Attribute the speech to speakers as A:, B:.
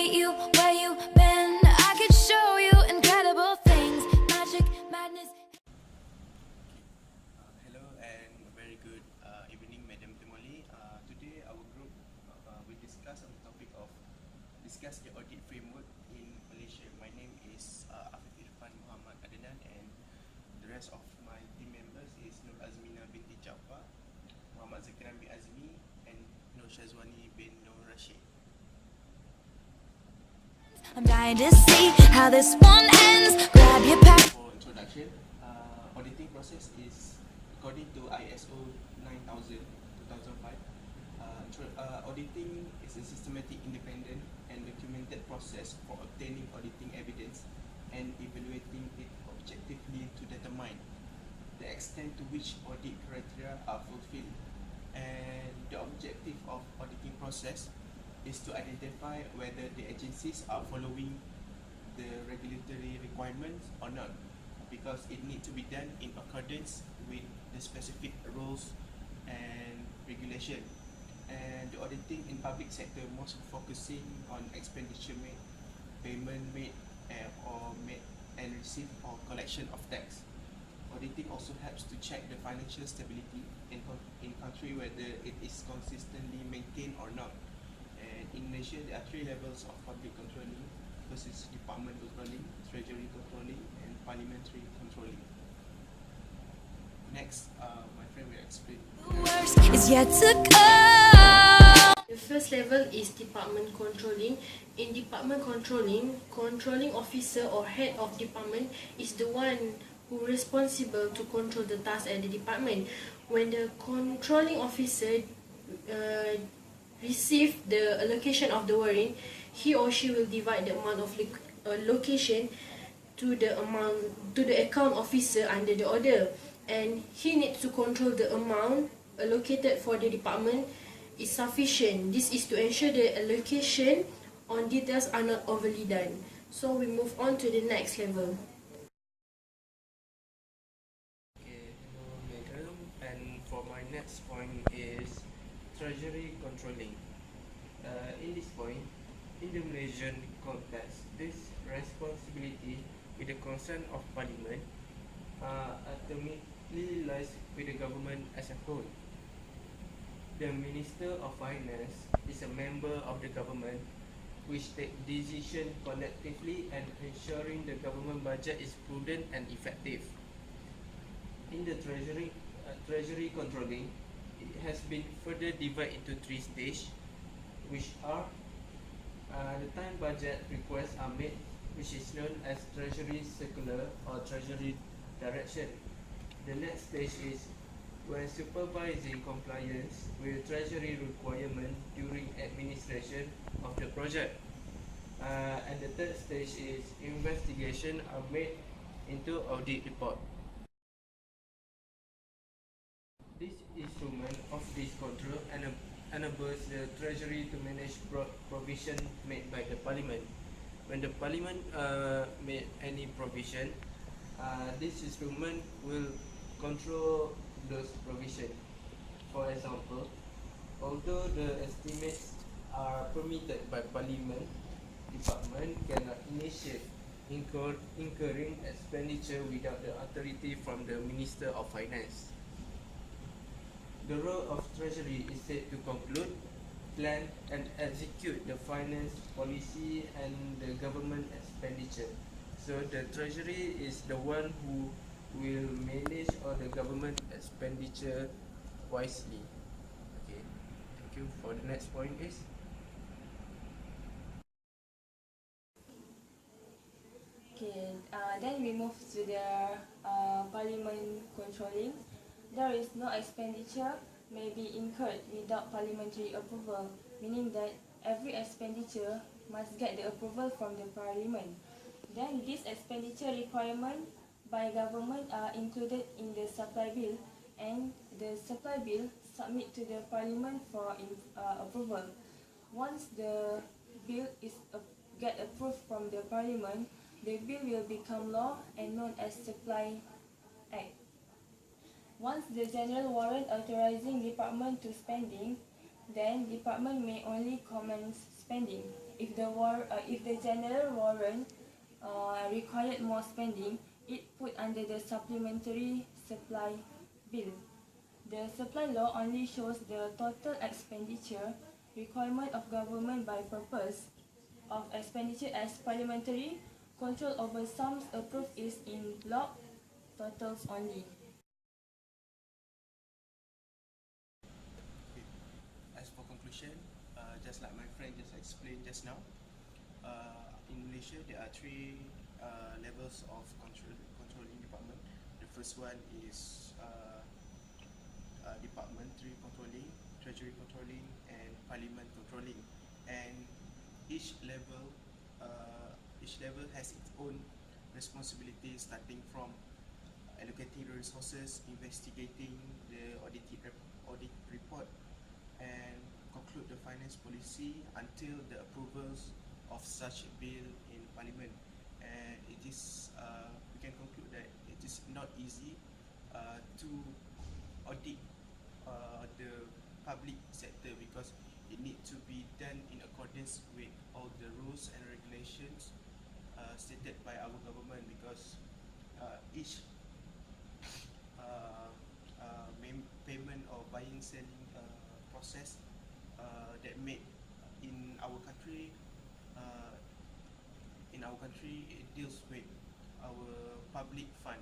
A: meet you where you been. I could show you incredible things, magic, madness.
B: Hello and very good evening, Madam Timoli. Today our group will discuss on the topic of discuss the audit framework in Malaysia. My name is Afif Irfan Muhammad Adnan, and the rest of my team members is Nur Azmina binti Jaafar, Muhammad Zakiran bin Azmi, and Nur Shazwani bin Nur Rashid.
A: I'm dying to see how this one ends. Grab your pack.
B: For introduction, auditing process is according to ISO 9000 2005. Auditing is a systematic, independent, and documented process for obtaining auditing evidence and evaluating it objectively to determine the extent to which audit criteria are fulfilled. And the objective of auditing process is to identify whether the agencies are following the regulatory requirements or not, because it needs to be done in accordance with the specific rules and regulation. And the auditing in public sector most focusing on expenditure made, payment made, or made and receive or collection of tax. Auditing also helps to check the financial stability in country, whether it is consistently maintained or not. And in Malaysia, there are 3 levels of public controlling. First is department controlling, treasury controlling, and parliamentary controlling. Next, my friend will explain.
A: The worst is yet to come.
C: The first level is department controlling. In department controlling, controlling officer or head of department is the one who is responsible to control the task at the department. When the controlling officer receive the allocation of the working, he or she will divide the amount of allocation to the account officer under the order, and he needs to control the amount allocated for the department is sufficient. This is to ensure the allocation on details are not overly done. So we move on to the next level.
D: Hello madam, and for my next point is treasury controlling. In this point, in the Malaysian context, this responsibility with the consent of Parliament ultimately lies with the government as a whole. The Minister of Finance is a member of the government which take decision collectively and ensuring the government budget is prudent and effective. In the treasury controlling, it has been further divided into 3 stages, which are the time budget requests are made, which is known as treasury circular or treasury direction. The next stage is when supervising compliance with treasury requirement during administration of the project. And the third stage is investigation are made into audit report. This instrument of this control enables the treasury to manage provision made by the parliament. When the parliament made any provision, this instrument will control those provisions. For example, although the estimates are permitted by parliament, department cannot initiate incurring expenditure without the authority from the Minister of Finance. The role of Treasury is said to conclude, plan and execute the finance policy and the government expenditure. So the Treasury is the one who will manage all the government expenditure wisely. Okay, thank you. For the next point is
E: Okay, then we move to the parliament controlling. There is no expenditure may be incurred without parliamentary approval, meaning that every expenditure must get the approval from the parliament. Then this expenditure requirement by government are included in the supply bill, and the supply bill submit to the parliament for approval. Once the bill is get approved from the parliament, the bill will become law and known as Supply Act. Once the general warrant authorizing department to spending Then department may only commence spending. If the general warrant required more spending, it put under the supplementary supply bill. The supply law only shows the total expenditure requirement of government by purpose of expenditure as parliamentary. Control over sums approved is in block totals only.
B: Okay. As for conclusion, just like my friend just explained just now, in Malaysia there are three levels of controlling department. The first one is departmentary controlling, treasury controlling, and parliament controlling. And each level, has its own responsibility, starting from allocating the resources, investigating the audit report, and conclude the finance policy until the approvals of such a bill in Parliament. And it is, we can conclude that it is not easy to audit the public sector, because it needs to be done in accordance with all the rules and regulations stated by our government, because each payment or buying selling process that made in our country, it deals with our public fund.